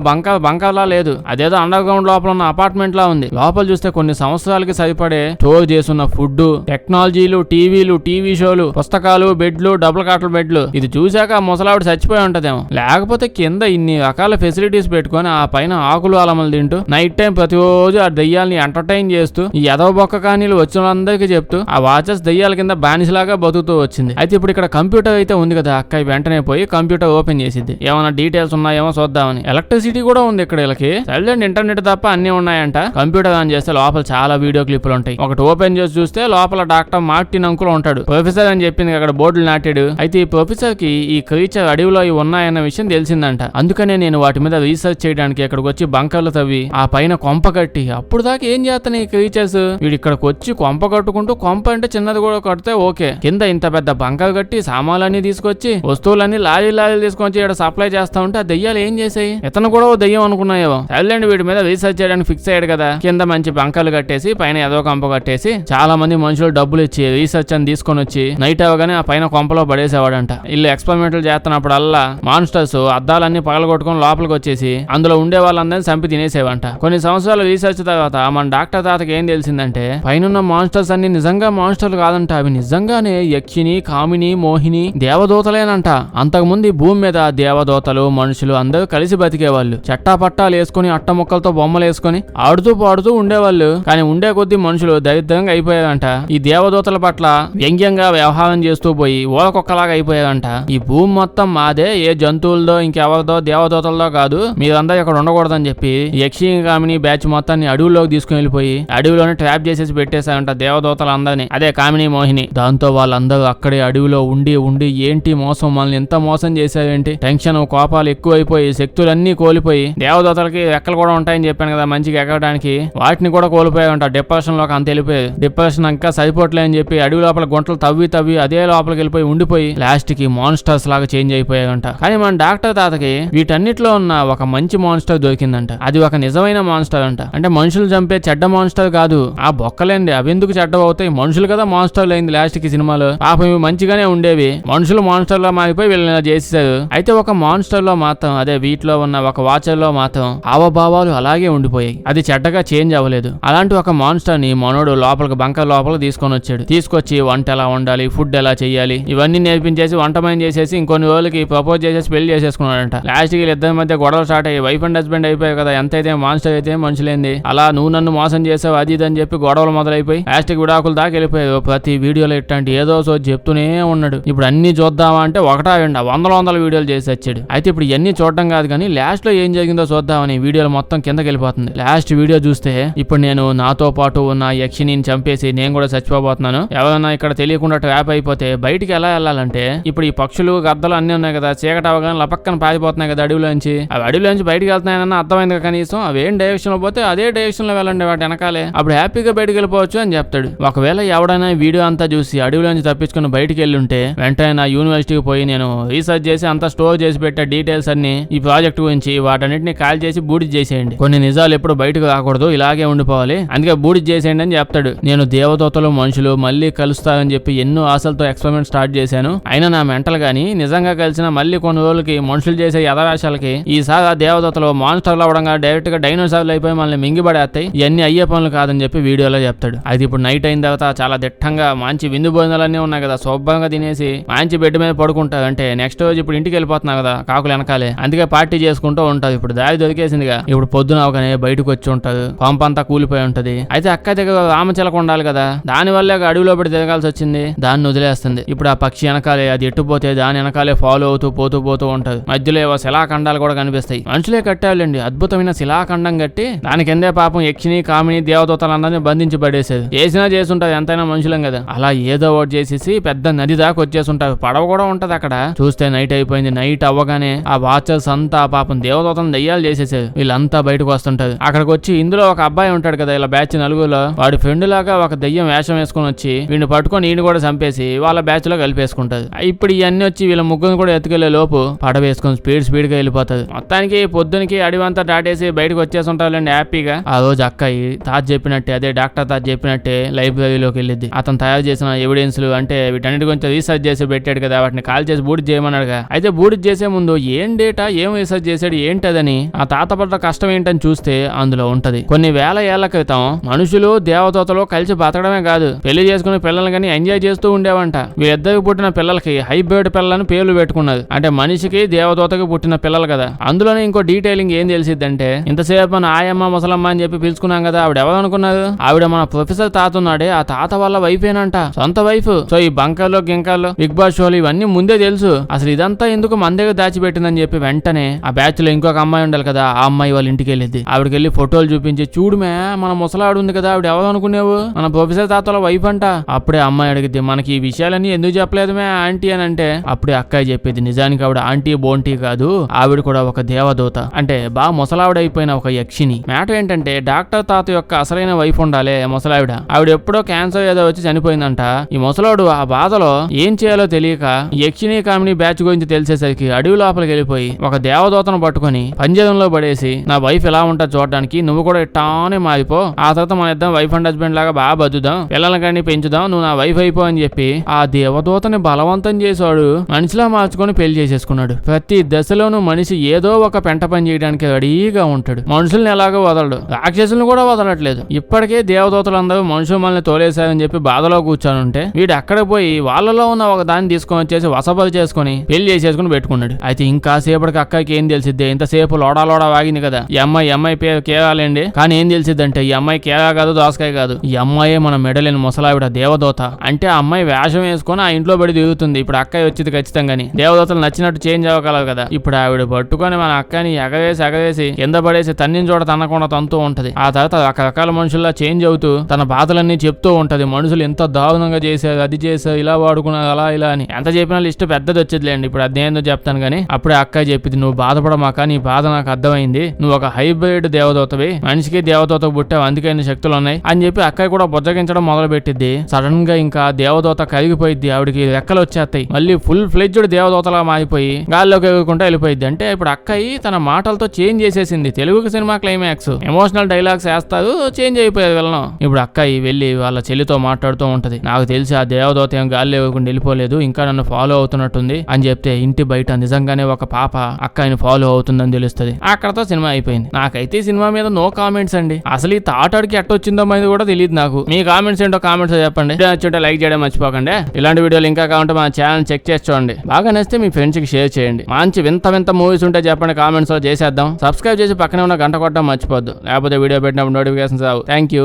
బంకలా లేదు, అదేదో అండర్ గ్రౌండ్ లోపల ఉన్న అపార్ట్మెంట్ లా ఉంది. లోపల చూస్తే కొన్ని సంవత్సరాలకి సరిపడే స్టోర్ చేసున్న ఫుడ్, టెక్నాలజీలు, టీవీలు, టీవీ షోలు, పుస్తకాలు, బెడ్లు, డబుల్ కాటల బెడ్లు. ఇది చూశాక ఆ ముసలావిడ చచ్చిపోయి ఉంటదేమో. లేకపోతే కింద ఇన్ని రకాల ఫెసిలిటీస్ పెట్టుకుని ఆ పైన ఆకులు అలమలు తింటూ నైట్ టైం ప్రతిరోజు ఆ దెయ్యాల్ని ఎంటర్టైన్ చేస్తూ ఈ ఎదవ బొక్క కానీలు వచ్చిన వాళ్ళందరికీ చెప్తూ ఆ వాచెస్ దెయ్యాల కింద బానిసలాగా బతుకుతూ వచ్చింది. అయితే ఇప్పుడు ఇక్కడ కంప్యూటర్ అయితే ఉంది కదా, అక్క వెంటనే పోయి కంప్యూటర్ ఓపెన్ చేసిద్ది. ఏమైనా డీటెయిల్స్ ఉన్నాయేమో చూద్దామని. ఎలక్ట్రిసిటీ కూడా ఉంది ఇక్కడ వీళ్ళకి. సైలెంట్ ఇంటర్నెట్ తప్ప అన్ని ఉన్నాయంట. కంప్యూటర్ ఆన్ చేస్తే లోపల చాలా వీడియో క్లిప్లు ఉంటాయి. ఒకటి ఓపెన్ చేసి చూస్తే లోపల డాక్టర్ మార్టిన్ అంకుల్ ఉంటాడు. ప్రొఫెసర్ అని చెప్పింది అక్కడ బోర్డులు నాటాడు. అయితే ఈ ప్రొఫెసర్ కి ఈ క్రీచర్ అడవిలో ఇవి ఉన్నాయన్న విషయం తెలిసిందంట. అందుకనే నేను వాటి మీద రీసెర్చ్ చేయడానికి ఇక్కడికి వచ్చి బంకర్లు తవ్వి ఆ పైన కొంప కట్టి అప్పుడు దాకా ఏం చేస్తాను ఈ క్రీచర్స్. వీడు ఇక్కడికి వచ్చి కొంప కట్టుకుంటూ, కొంప అంటే చిన్నది కూడా కడితే ఓకే, కింద ఇంత పెద్ద బంకర్ కట్టి సామాన్లన్నీ తీసుకొచ్చి వస్తువులన్నీ లారీలు తీసుకొచ్చి ఇక్కడ సప్లై చేస్తా ఉంటే ఆ దెయ్యాలు ఏం చేసాయి? ఇతను కూడా ఓ దెయ్యం అనుకున్నాయో. సైలెంట్ వీడి మీద రీసెర్చ్ చేయడానికి ఫిక్స్ అయ్యాడు కదా. కింద మంచి బంకర్లు కట్టేసి పైన ఏదో కొంప కట్టేసి చాలా మంది మనుషులు డబ్బులు ఇచ్చి రీసెర్చ్ అని తీసుకొని వచ్చి నైట్ అవగానే ఆ పైన కొంపలో పడేసేవాడంట. ఇల్లు ఎక్స్పెరిమెంట్లు చేస్తున్నప్పుడల్లా మాన్స్టర్స్ అద్దాలన్నీ పగలగొట్టుకుని లోపలికి వచ్చేసి అందులో ఉండే వాళ్ళందరినీ చంపి తినేసేవంట. కొన్ని సంవత్సరాల రీసెర్చ్ తర్వాత మన డాక్టర్ తాతకి ఏం తెలిసిందంటే పైన మాన్స్టర్స్ అన్ని నిజంగా మాన్స్టర్లు కాదంట. అవి నిజంగానే యక్షిని, కామిని, మోహిని దేవదూతలేనంట. అంతకుముందు భూమి మీద దేవదూతలు, మనుషులు అందరూ కలిసి బతికేవాళ్ళు. చట్టాపట్టాలు వేసుకుని అట్టముక్కలతో బొమ్మలు వేసుకుని ఆడుతూ పాడుతూ ఉండేవాళ్ళు. కానీ ఉండే కొద్దీ మనుషులు దరిద్రంగా అయిపోయారంట. ఈ దేవదూతల పట్ల వ్యంగ్యంగా వ్యవహారం చేస్తూ పోయి ఓలకొక్కలాగా అయిపోయారంట. ఈ భూమి మొత్తం మాదే, ఏ జంతువులదో ఇంకెవరిదో దేవదూతలదో కాదు, మీరందరూ ఇక్కడ ఉండకూడదని చెప్పి యక్షి, కామిని బ్యాచ్ మొత్తాన్ని అడవుల్లోకి తీసుకుని వెళ్ళిపోయి అడవిలోనే ట్రాప్ చేసేసి పెట్టేశారంట దేవదూతలందరినీ, అదే కామిని, మోహిని. దాంతో వాళ్ళందరూ అక్కడే అడవిలో ఉండి ఉండి ఏంటి మోసం, మనల్ని ఎంత మోసం చేశారేంటి, టెన్షన్ కోపాలు ఎక్కువైపోయి శక్తులన్నీ కోల్పోయి, దేవదూతలకి రెక్కలు కూడా ఉంటాయని చెప్పాను కదా మంచిగా ఎక్కడానికి, వాటిని కూడా కోల్పోయారంట. డిప్రెషన్ లోకి అంత వెళ్ళిపోయారు. డిప్రెషన్ ఇంకా సరిపోట్లే అని చెప్పి అడవి లోపల గుంటలు తవ్వి అదే లోపలికి వెళ్ళిపోయి ఉండిపోయి లాస్ట్ కి మాన్స్టర్స్ లాగా చేంజ్ అయిపోయాయంట. కానీ మన డాక్టర్ తాతకి వీటన్నిటిలో ఉన్న ఒక మంచి మాన్స్టర్ దొరికిందంట. అది ఒక నిజమైన మాన్స్టర్ అంట. అంటే మనుషులు చంపే చెడ్డ మాన్స్టర్ కాదు. ఆ బొక్కలేండి అవి ఎందుకు చెడ్డ అవుతాయి, మనుషులు కదా మాన్స్టర్లు అయింది లాస్ట్ కి సినిమాలో. పాపం ఇవి మంచిగానే ఉండేవి, మనుషులు మాన్స్టర్ లో మారిపోయి వీళ్ళని చేసేసారు. అయితే ఒక మాన్స్టర్ లో మాత్రం, అదే వీటిలో ఉన్న ఒక వాచర్ లో మాత్రం హావభావాలు అలాగే ఉండిపోయాయి. అది చెడ్డగా చేంజ్ అవ్వలేదు. అలాంటి ఒక మాన్స్టర్ ని మనోడు లోపలికి బంకర్ లోపల తీసుకొని వచ్చాడు. తీసుకొచ్చి వంట ఎలా వండాలి, ఫుడ్ ఎలా చేయాలి ఇవన్నీ నేర్పించేసి వంటమైన చేసేసి ఇంకొన్ని రోజులకి ప్రపోజ్ చేసేసి పెళ్లి చేసేసుకున్నాడంట. లాస్ట్ కి ఇద్దరి మధ్య గొడవలు స్టార్ట్ అయ్యి వైఫ్ అండ్ హస్బెండ్ అయిపోయాయి కదా. ఎంతైతే మాన్స్టర్ అయితే మనుషులేంది, అలా నువ్వు నన్ను మోసం చేసావు అది ఇది అని చెప్పి గొడవలు మొదలైపోయి లాస్ట్ కి విడాకులు దాకా వెళ్ళిపోయావు. ప్రతి వీడియోలో ఇట్లాంటి ఏదో సో చెప్తూనే ఉన్నాడు. ఇప్పుడు అన్ని చూద్దామా అంటే ఒకటా రెండు వందల వీడియోలు చేసి వచ్చాడు. అయితే ఇప్పుడు ఇవన్నీ చూడడం కాదు కానీ లాస్ట్ లో ఏం జరిగిందో చూద్దామని వీడియోలు మొత్తం కిందకి వెళ్ళిపోతుంది. లాస్ట్ వీడియో చూస్తే ఇప్పుడు నేను నాతో పాటు ఉన్న యక్షిని చంపేసి నేను కూడా చచ్చిపోబోతున్నాను, ఎవరైనా ఇక్కడ తెలియకుండా ట్రాప్ అయిపోతే బయటికి ఎలా వెళ్ళాలంటే ఇప్పుడు ఈ పక్షులు గద్దలు అన్ని ఉన్నాయి కదా, చీకటి అవగానే లపక్కన పారిపోతున్నాయి కదా అడవిలోంచి. అవి అడవిలోంచి బయటికి వెళ్తున్నాయన్న అర్థమైంది కనీసం. అవి ఏం డైరెక్షన్ లో పోతే అదే డైరెక్షన్ లో వెళ్ళండి వాటి వెనకాలే, అప్పుడు హ్యాపీగా బయటికి వెళ్ళిపోవచ్చు అని చెప్తాడు. ఒకవేళ ఎవడైనా వీడియో అంతా చూసి అడవిలోంచి తప్పించుకుని బయటికి వెళ్ళి ఉంటే వెంటనే నా యూనివర్సిటీకి పోయి నేను రీసెర్చ్ చేసి అంతా స్టోర్ చేసి పెట్టే డీటెయిల్స్ అన్ని ఈ ప్రాజెక్ట్ గురించి వాటన్నిటిని కాల్ చేసి బూడిద చేసేయండి. కొన్ని నిజాలు ఎప్పుడు బయటకు రాకూడదు, ఇలాగే ఉండిపోవాలి, అందుకే బూడిద చేసేయండి అని చెప్తాడు. నేను దేవదూతలు మనుషులు మళ్ళీ కలుస్తారని చెప్పి ఎన్నో ఆశలతో ఎక్స్పెరిమెంట్ స్టార్ట్ చేశాను. అయినా నా మెంటల్ గానీ నిజంగా కలిసిన మళ్ళీ కొన్ని రోజులకి మనుషులు చేసే యథావేశాలకి ఈసారి ఆ దేవదూతలు మాన్స్టర్లు అవడంగా డైరెక్ట్ గా డైనోసార్లు అయిపోయి మనల్ని మింగిపడేస్తాయి, ఇవన్నీ అయ్యే పనులు కాదని చెప్పి వీడియోలో చెప్తాడు. అది ఇప్పుడు నైట్ అయిన తర్వాత చాలా దిట్టంగా మంచి విందు భోజనాలన్నీ ఉన్నాయి కదా, శుభ్రంగా తినేసి మంచి బెడ్ మీద పడుకుంటారు. అంటే నెక్స్ట్ రోజు ఇప్పుడు ఇంటికి వెళ్ళిపోతున్నా కదా కాకులు వెనకాలే, అందుకే పార్టీ చేసుకుంటూ ఉంటారు. ఇప్పుడు దారి దొరికేసిందిగా. ఇప్పుడు పొద్దున అవగానే బయటకు వచ్చి ఉంటారు, పంపంతా కూలిపోయి ఉంటది. అయితే అక్క దగ్గర రామచిలక ఉండాలి కదా, దాని వల్లే అడవిలో పడి తిరగాల్సి వచ్చింది, దాన్ని వదిలేస్తుంది. ఇప్పుడు ఆ పక్షి వెనకాలే అది ఎట్టుపోతే దాని వెనకాలే ఫాలో అవుతూ పోతూ ఉంటది. మధ్యలో ఏవో శిలాఖండాలు కూడా కనిపిస్తాయి. మనుషులే కట్టాలండి, అద్భుతమైన శిలాఖండం కట్టి దాని కిందే పాపం యక్షిని, కామిని, దేవదూతలందరినీ బంధించి పడేసేది. చేసినా చేసుంటది, ఎంతైనా మనుషులం కదా. అలా ఏదో ఒకటి చేసేసి పెద్ద నది దాకా వచ్చేసుంటారు. పడవ కూడా ఉంటది అక్కడ. చూస్తే నైట్ అయిపోయింది. నైట్ అవ్వగానే ఆ వాచర్స్ అంతా పాపం దేవదూతలను దయ్యాలు చేసేసారు. వీళ్ళంతా బయటకు వస్తుంటారు. అక్కడికి వచ్చి ఇందులో ఒక అబ్బాయి ఉంటాడు కదా ఇలా బ్యాచ్ నలుగురులో, వాడి ఫ్రెండ్ లాగా ఒక దయ్యం వేషం వేసుకుని వచ్చి వీడిని పట్టుకొని ఈయన కూడా చంపేసి వాళ్ళ బ్యాచ్ లో కలిపేసుకుంటది. ఇప్పుడు ఇవన్నీ వచ్చి వీళ్ళ ముగ్గురు కూడా ఎత్తుకెళ్లే లోపు పడవ వేసుకొని స్పీడ్ గా వెళ్ళిపోతుంది. మొత్తానికి పొద్దునికి అడివంతా దాటేసి బయటకు వచ్చేసుంటారులేండి హ్యాపీగా. ఆ రోజు అక్కయ్య తాజ్ చెప్పినట్టే, అదే డాక్టర్ తాజ్ చెప్పినట్టే లైబ్రరీలోకి వెళ్ళింది. అతను తయారు చేసిన ఎవిడెన్స్లు అంటే వీటన్నిటి గురించి రీసెర్చ్ చేసి పెట్టాడు కదా, వాటిని కాల్ చేసి బూడిద చేయమన్నాడుగా. అయితే బూడిద చేసే ముందు ఏం డేటా ఏం రీసెర్చ్ చేశాడు ఏంటదని ఆ తాత పడ్డ కష్టం ఏంటని చూస్తే అందులో ఉంటది. కొన్ని వేల ఏళ్ల క్రితం మనుషులు దేవదూతలు కలిసి బతకడమే కాదు, పెళ్లి చేసుకుని పిల్లల్ని కానీ ఎంజాయ్ చేస్తూ ఉండేవంట. వీళ్ళిద్దరికి పుట్టిన పిల్లలకి హైబ్రిడ్ పిల్లలని పేర్లు పెట్టుకున్నది. అంటే మనిషికి దేవదూతకి పుట్టిన పిల్లలు కదా. అందులోనే ఇంకో డీటెయిలింగ్ ఏం తెలిసిద్దంటే, ఇంతసేపు మన ఆయమ్మ ముసలమ్మ అని చెప్పి పిలుచుకున్నాం కదా, ఆవిడ ఎవరు అనుకున్నారు? ఆవిడ మన ప్రొఫెసర్ తాత ఉన్నాడే, ఆ తాత వాళ్ళ వైఫ్ ఏనంట, సొంత వైఫ్. సో ఈ బంకర్లు గింకర్లు బిగ్ బాస్ షోలు ఇవన్నీ ముందే తెలుసు. అసలు ఇదంతా ఎందుకు మన దగ్గర దాచిపెట్టిందని చెప్పి వెంటనే ఆ బ్యాచ్ లో ఇంకొక అమ్మాయి ఉండాలి కదా, ఆ అమ్మాయి వాళ్ళ ఇంటికి వెళ్ళింది. ఆవిడకి వెళ్ళి ఫోటోలు చూపించి, చూడమే మన ముసలావిడ ఉంది కదా, ఆవిడ ఎవరు అనుకునేవు, మన ప్రొఫెసర్ తాతల వైఫ్ అంట. అప్పుడే అమ్మాయి అడిగిద్ది, మనకి ఈ విషయాలన్నీ ఎందుకు చెప్పలేదు మే ఆంటీ అని అంటే, అప్పుడే అక్కయ్య చెప్పేది, నిజానికి ఆవిడ ఆంటీ బోంటీ కాదు, ఆవిడ కూడా ఒక దేవదూత, అంటే బాగా ముసలావిడ అయిపోయిన ఒక యక్షిని. మ్యాటర్ ఏంటంటే, డాక్టర్ తాత యొక్క అసలైన వైఫ్ ఉండాలి ముసలావిడ. ఆవిడ ఎప్పుడో క్యాన్సర్ ఏదో వచ్చి చనిపోయిందంట. ఈ ముసలాడు ఆ బాధలో ఏం చేయాలో తెలియక యక్షిని కామిని బ్యాచ్ గురించి తెలిసేసరికి అడవి లోపలికి వెళ్ళిపోయి ఒక దేవదూతను పట్టుకుని పంజరంలో పడేసి, నా వైఫ్ ఎలా ఉంటా చూడడానికి, నువ్వు కూడా ఇట్టానే మారిపో, ఆ తర్వాత మన ఇద్దరం వైఫ్ అండ్ హస్బెండ్ లాగా బాగా బతుకుదాం, పిల్లల్ని కానీ పెంచుదాం, నువ్వు నా వైఫ్ అయిపో అని చెప్పి ఆ దేవదూతని బలవంతం చేశాడు. మనిషిలా మార్చుకొని పెళ్లి చేసేసుకున్నాడు. ప్రతి దశలోనూ మనిషి ఏదో ఒక పెంట పని చేయడానికి రెడీగా ఉంటాడు. మనుషుల్ని ఎలాగో వదలడు, రాక్షసులను కూడా వదలట్లేదు. ఇప్పటికే దేవదూతలందరూ మనుషులు మనల్ని తోలేశారని చెప్పి బాధలో కూర్చొని ఉంటే, వీడు అక్కడ పోయి వాళ్ళలో ఉన్న ఒక దాన్ని తీసుకొని వచ్చేసి వసపలు చేసుకుని పెళ్లి చేసేసుకుని పెట్టుకున్నాడు. అయితే ఇంకా సేపటికి అక్కకి ఏం తెలిసిద్ది, ఇంతసేపు లోడా వాగింది కదా, ఈ అమ్మాయి పేరు కేరాలేండి, కానీ ఏం తెలిసిద్దంటే ఈ అమ్మాయి కేరా కాదు, దోసకాయ కాదు, ఈ అమ్మాయే మన మెడలేని ముసలావిడ దేవదూత. అంటే ఆ అమ్మాయి వేషం వేసుకొని ఆ ఇంట్లో పడి తిరుగుతుంది. ఇప్పుడు అక్కయ్య వచ్చింది ఖచ్చితంగాని, దేవదూతలు నచ్చినట్టు చేంజ్ అవ్వగలరు కదా. ఇప్పుడు ఆవిడ పట్టుకొని మన అక్కని ఎగవేసి కింద పడేసి తన్నిన చోట తన్నకుండా తంతూ ఉంటది. ఆ తర్వాత రకరకాల మనుషుల్లా చేంజ్ అవుతూ తన బాధలన్నీ చెప్తూ ఉంటది. మనుషులు ఎంత దారుణంగా చేశారు, అది చేశారు, ఇలా వాడుకున్నారు, అలా ఇలా అని ఎంత చెప్పినా లిస్ట్ పెద్దది వచ్చేదిలేండి. ఇప్పుడు అదేందో చెప్తాను కానీ, అప్పుడే అక్కయ్య చెప్పింది, నువ్వు బాధపడమాక, నీ బాధ నాకు అర్థమైంది, నువ్వు ఒక హైబ్రిడ్ దేవదూతవి, మనిషికి దేవదూతకు పుట్టావు, అందుకే ఇన్ని శక్తులు ఉన్నాయి అని చెప్పి అక్కయ్య కూడా బుజ్జగించడం మొదలు పెట్టిద్ది. సడన్ గా ఇంకా దేవదూత కరిగిపోయిద్ది, ఆవిడికి రెక్కలు వచ్చేస్తాయి, మళ్ళీ ఫుల్ ఫ్లెడ్జ్డ్ దేవదూతలా మారిపోయి గాల్లోకి ఎగురుకుంటూ వెళ్ళిపోయింది. అంటే ఇప్పుడు అక్కయ్య తన మాటలతో చేంజ్ చేసేసింది. Telugu cinema climax emotional dialogues వేస్తారు, చేంజ్ అయిపోయారు వెళ్ళం. ఇప్పుడు అక్కయ్య వెళ్ళి వాళ్ళ చెల్లితో మాట్లాడుతూ ఉంటది, నాకు తెలిసి ఆ దేవదూత ఏం గాల్లో ఎగురుకుంటూ వెళ్ళిపోలేదు, ఇంకా నన్ను ఫాలో అవుతున్నట్టుంది అని చెప్తే, ఇంటి బయట నిజంగానే ఒక పాప అక్కయ్యని ఫాలో అవుతుందని తెలుస్తుంది. అక్కడతో సినిమా అయిపోయింది. నాకైతే ఈ సినిమా మీద నో కామెంట్స్ అండి. అసలు ఈ తాటాడికి ఎట్టొచ్చిందో అనేది కూడా తెలియదు నాకు. మీ కామెంట్స్ ఏంటో కామెంట్స్ చెప్పండి. నచ్చుంటే లైక్ చేయడం మర్చిపోకండి. ఇలాంటి వీడియోలు ఇంకా కావాలంటే మన ఛానల్ చెక్ చేసి చూడండి. బాగా నచ్చితే మీ ఫ్రెండ్స్ కి షేర్ చేయండి. మంచి వింత మూవీస్ ఉంటే చెప్పండి, కామెంట్స్ లో చేసేద్దాం. సబ్స్క్రైబ్ చేసి పక్కనే ఉన్న గంట కొట్టడం మర్చిపోద్దు, లేకపోతే వీడియో పెట్టినప్పుడు నోటిఫికేషన్స్ రావు. Thank you.